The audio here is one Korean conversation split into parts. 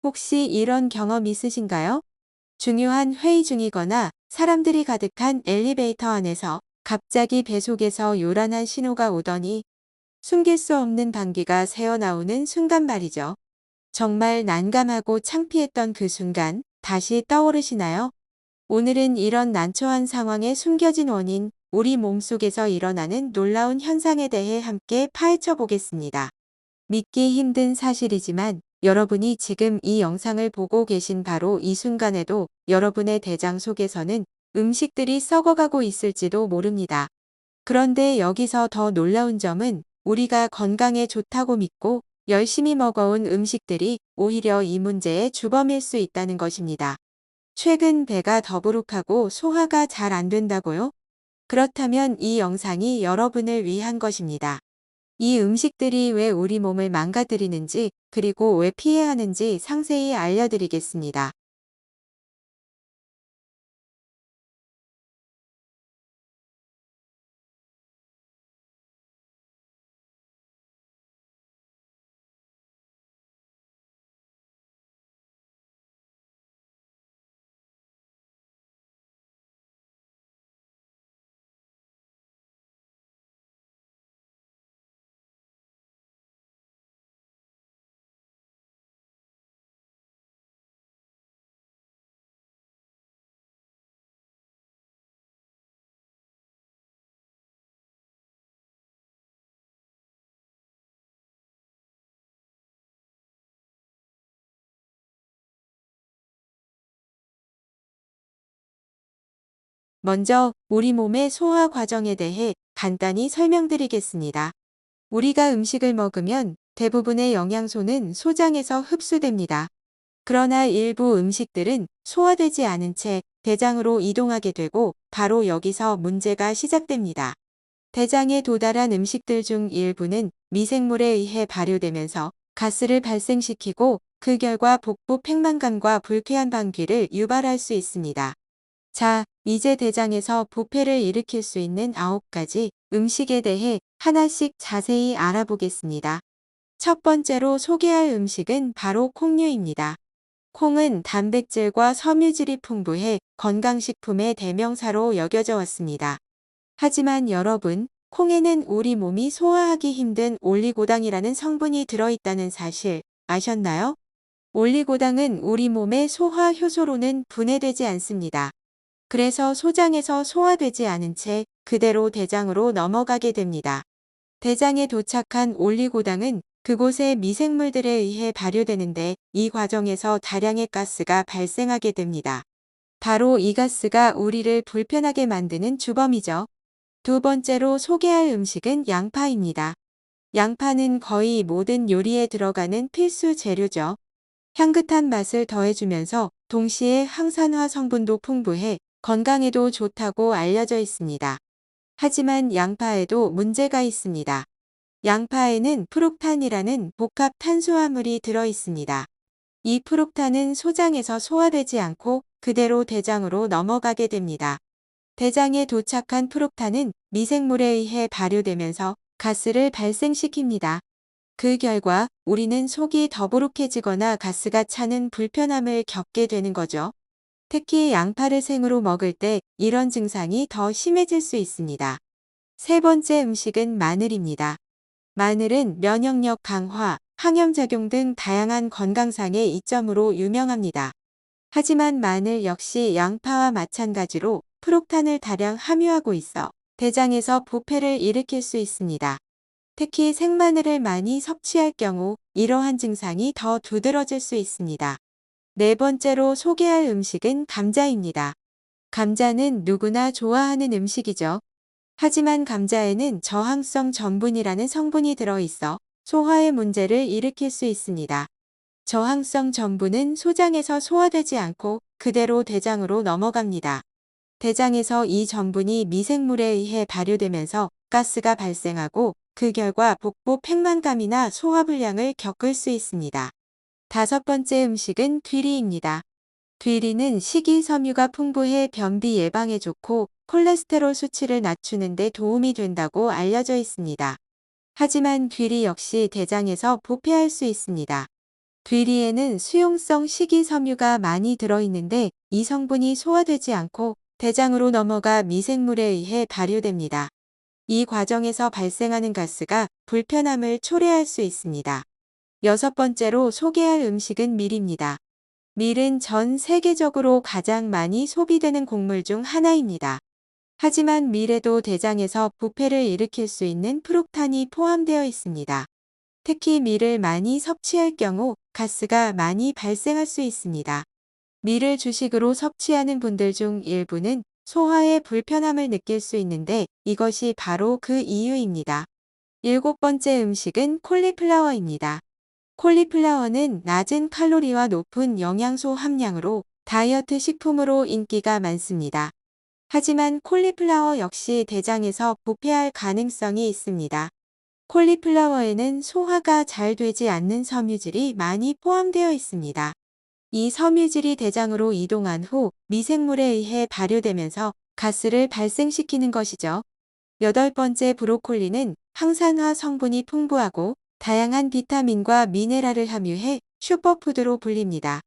혹시 이런 경험 있으신가요? 중요한 회의 중이거나 사람들이 가득한 엘리베이터 안에서 갑자기 뱃속에서 요란한 신호가 오더니 숨길 수 없는 방귀가 새어나오는 순간 말이죠. 정말 난감하고 창피했던 그 순간 다시 떠오르시나요? 오늘은 이런 난처한 상황에 숨겨진 원인, 우리 몸속에서 일어나는 놀라운 현상에 대해 함께 파헤쳐 보겠습니다. 믿기 힘든 사실이지만 여러분이 지금 이 영상을 보고 계신 바로 이 순간에도 여러분의 대장 속에서는 음식들이 썩어가고 있을지도 모릅니다. 그런데 여기서 더 놀라운 점은 우리가 건강에 좋다고 믿고 열심히 먹어온 음식들이 오히려 이 문제의 주범일 수 있다는 것입니다. 최근 배가 더부룩하고 소화가 잘 안 된다고요? 그렇다면 이 영상이 여러분을 위한 것입니다. 이 음식들이 왜 우리 몸을 망가뜨리는지, 그리고 왜 피해야 하는지 상세히 알려드리겠습니다. 먼저 우리 몸의 소화 과정에 대해 간단히 설명드리겠습니다. 우리가 음식을 먹으면 대부분의 영양소는 소장에서 흡수됩니다. 그러나 일부 음식들은 소화되지 않은 채 대장으로 이동하게 되고 바로 여기서 문제가 시작됩니다. 대장에 도달한 음식들 중 일부는 미생물에 의해 발효되면서 가스를 발생시키고 그 결과 복부 팽만감과 불쾌한 방귀를 유발할 수 있습니다. 자, 이제 대장에서 부패를 일으킬 수 있는 9가지 음식에 대해 하나씩 자세히 알아보겠습니다. 첫 번째로 소개할 음식은 바로 콩류입니다. 콩은 단백질과 섬유질이 풍부해 건강식품의 대명사로 여겨져 왔습니다. 하지만 여러분, 콩에는 우리 몸이 소화하기 힘든 올리고당이라는 성분이 들어있다는 사실 아셨나요? 올리고당은 우리 몸의 소화 효소로는 분해되지 않습니다. 그래서 소장에서 소화되지 않은 채 그대로 대장으로 넘어가게 됩니다. 대장에 도착한 올리고당은 그곳의 미생물들에 의해 발효되는데 이 과정에서 다량의 가스가 발생하게 됩니다. 바로 이 가스가 우리를 불편하게 만드는 주범이죠. 두 번째로 소개할 음식은 양파입니다. 양파는 거의 모든 요리에 들어가는 필수 재료죠. 향긋한 맛을 더해주면서 동시에 항산화 성분도 풍부해 건강에도 좋다고 알려져 있습니다. 하지만 양파에도 문제가 있습니다. 양파에는 프록탄이라는 복합 탄수화물이 들어 있습니다. 이 프록탄은 소장에서 소화되지 않고 그대로 대장으로 넘어가게 됩니다. 대장에 도착한 프록탄은 미생물에 의해 발효되면서 가스를 발생시킵니다. 그 결과 우리는 속이 더부룩해지거나 가스가 차는 불편함을 겪게 되는 거죠. 특히 양파를 생으로 먹을 때 이런 증상이 더 심해질 수 있습니다. 세 번째 음식은 마늘입니다. 마늘은 면역력 강화, 항염작용 등 다양한 건강상의 이점으로 유명합니다. 하지만 마늘 역시 양파와 마찬가지로 프록탄을 다량 함유하고 있어 대장에서 부패를 일으킬 수 있습니다. 특히 생마늘을 많이 섭취할 경우 이러한 증상이 더 두드러질 수 있습니다. 네 번째로 소개할 음식은 감자입니다. 감자는 누구나 좋아하는 음식이죠. 하지만 감자에는 저항성 전분이라는 성분이 들어있어 소화에 문제를 일으킬 수 있습니다. 저항성 전분은 소장에서 소화되지 않고 그대로 대장으로 넘어갑니다. 대장에서 이 전분이 미생물에 의해 발효되면서 가스가 발생하고 그 결과 복부 팽만감이나 소화불량을 겪을 수 있습니다. 다섯 번째 음식은 귀리입니다. 귀리는 식이섬유가 풍부해 변비 예방에 좋고 콜레스테롤 수치를 낮추는 데 도움이 된다고 알려져 있습니다. 하지만 귀리 역시 대장에서 부패할 수 있습니다. 귀리에는 수용성 식이섬유가 많이 들어있는데 이 성분이 소화되지 않고 대장으로 넘어가 미생물에 의해 발효됩니다. 이 과정에서 발생하는 가스가 불편함을 초래할 수 있습니다. 여섯 번째로 소개할 음식은 밀입니다. 밀은 전 세계적으로 가장 많이 소비되는 곡물 중 하나입니다. 하지만 밀에도 대장에서 부패를 일으킬 수 있는 프록탄이 포함되어 있습니다. 특히 밀을 많이 섭취할 경우 가스가 많이 발생할 수 있습니다. 밀을 주식으로 섭취하는 분들 중 일부는 소화에 불편함을 느낄 수 있는데 이것이 바로 그 이유입니다. 일곱 번째 음식은 콜리플라워입니다. 콜리플라워는 낮은 칼로리와 높은 영양소 함량으로 다이어트 식품으로 인기가 많습니다. 하지만 콜리플라워 역시 대장에서 부패할 가능성이 있습니다. 콜리플라워에는 소화가 잘 되지 않는 섬유질이 많이 포함되어 있습니다. 이 섬유질이 대장으로 이동한 후 미생물에 의해 발효되면서 가스를 발생시키는 것이죠. 여덟 번째 브로콜리는 항산화 성분이 풍부하고 다양한 비타민과 미네랄을 함유해 슈퍼푸드로 불립니다.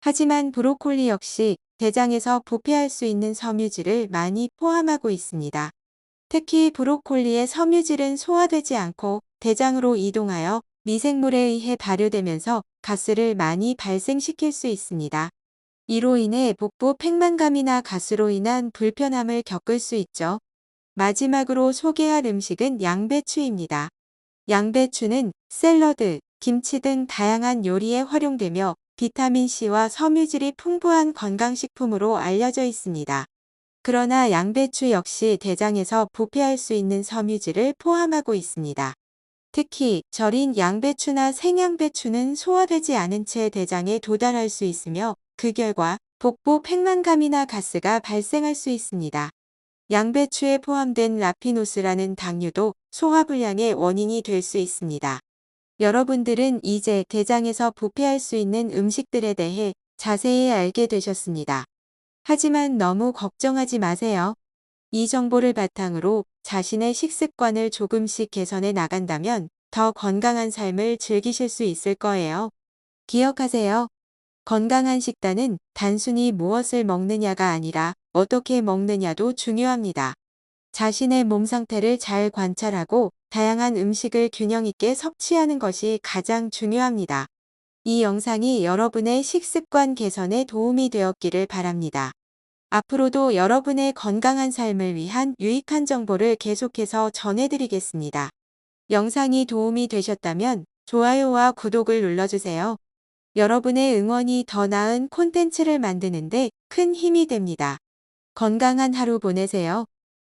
하지만 브로콜리 역시 대장에서 부패할 수 있는 섬유질을 많이 포함하고 있습니다. 특히 브로콜리의 섬유질은 소화되지 않고 대장으로 이동하여 미생물에 의해 발효되면서 가스를 많이 발생시킬 수 있습니다. 이로 인해 복부 팽만감이나 가스로 인한 불편함을 겪을 수 있죠. 마지막으로 소개할 음식은 양배추입니다. 양배추는 샐러드, 김치 등 다양한 요리에 활용되며 비타민C와 섬유질이 풍부한 건강식품으로 알려져 있습니다. 그러나 양배추 역시 대장에서 부패할 수 있는 섬유질을 포함하고 있습니다. 특히 절인 양배추나 생양배추는 소화되지 않은 채 대장에 도달할 수 있으며 그 결과 복부 팽만감이나 가스가 발생할 수 있습니다. 양배추에 포함된 라피노스라는 당류도 소화불량의 원인이 될 수 있습니다. 여러분들은 이제 대장에서 부패할 수 있는 음식들에 대해 자세히 알게 되셨습니다. 하지만 너무 걱정하지 마세요. 이 정보를 바탕으로 자신의 식습관을 조금씩 개선해 나간다면 더 건강한 삶을 즐기실 수 있을 거예요. 기억하세요. 건강한 식단은 단순히 무엇을 먹느냐가 아니라 어떻게 먹느냐도 중요합니다. 자신의 몸 상태를 잘 관찰하고 다양한 음식을 균형 있게 섭취하는 것이 가장 중요합니다. 이 영상이 여러분의 식습관 개선에 도움이 되었기를 바랍니다. 앞으로도 여러분의 건강한 삶을 위한 유익한 정보를 계속해서 전해드리겠습니다. 영상이 도움이 되셨다면 좋아요와 구독을 눌러주세요. 여러분의 응원이 더 나은 콘텐츠를 만드는데 큰 힘이 됩니다. 건강한 하루 보내세요.